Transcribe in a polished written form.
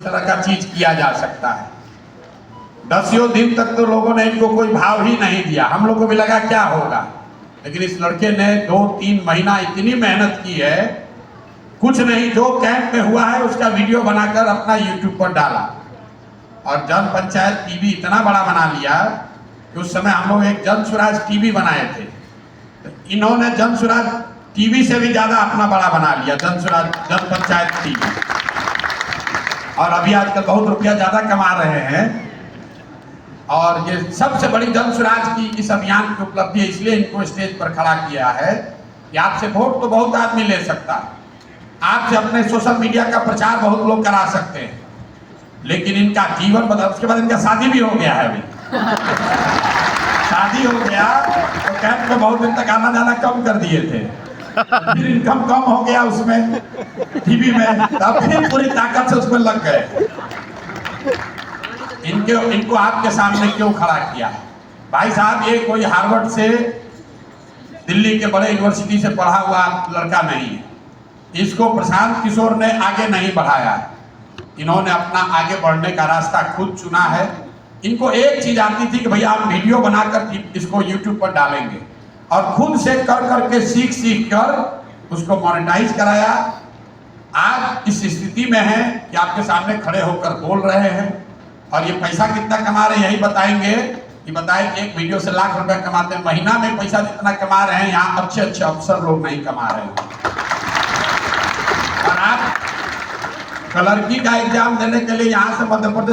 तरह का चीज किया जा सकता है। 10 दिन तक तो लोगों ने इनको कोई भाव ही नहीं दिया, हम लोग को भी लगा क्या होगा, लेकिन इस लड़के ने 2-3 महीना इतनी मेहनत की है, कुछ नहीं जो कैंप में हुआ है उसका वीडियो बनाकर अपना यूट्यूब पर डाला और जन पंचायत टीवी इतना बड़ा बना लिया कि उस समय हम लोग एक जन स्वराज टीवी बनाए थे, तो इन्होंने जन स्वराज टीवी से भी ज्यादा अपना बड़ा बना लिया, जन स्वराज जन पंचायत टीवी, और अभी आजकल बहुत रुपया ज्यादा कमा रहे हैं। और ये सबसे बड़ी जन स्वराज की इस अभियान की उपलब्धि है, इसलिए इनको स्टेज पर खड़ा किया है कि आपसे वोट तो बहुत आदमी ले सकता है, आपसे अपने सोशल मीडिया का प्रचार बहुत लोग करा सकते हैं, लेकिन इनका जीवन बदल, उसके बाद इनका शादी भी हो गया है। अभी शादी हो गया तो कैंप में बहुत दिन तक आना जाना कम कर दिए थे, फिर इनकम कम हो गया उसमें टीवी में, तब फिर पूरी ताकत से उसमें लग गए। इनको आपके सामने क्यों खड़ा किया भाई साहब? ये कोई हार्वर्ड से, दिल्ली के बड़े यूनिवर्सिटी से पढ़ा हुआ लड़का नहीं है, इसको प्रशांत किशोर ने आगे नहीं बढ़ाया है, इन्होंने अपना आगे बढ़ने का रास्ता खुद चुना है। इनको एक चीज आती थी कि भैया हम वीडियो बनाकर इसको यूट्यूब पर डालेंगे, और खुद से कर करके सीख कर उसको मोनेटाइज कराया। आज इस स्थिति में है कि आपके सामने खड़े होकर बोल रहे हैं, और ये पैसा कितना कमा रहे हैं यही बताएंगे। ये बताए कि एक वीडियो से लाख रुपए कमाते हैं, महीना में पैसा जितना कमा रहे हैं यहाँ अच्छे अच्छे अफसर लोग नहीं कमा रहे हैं। और आप क्लर्की का एग्जाम देने के लिए यहाँ से मध्य प्रदेश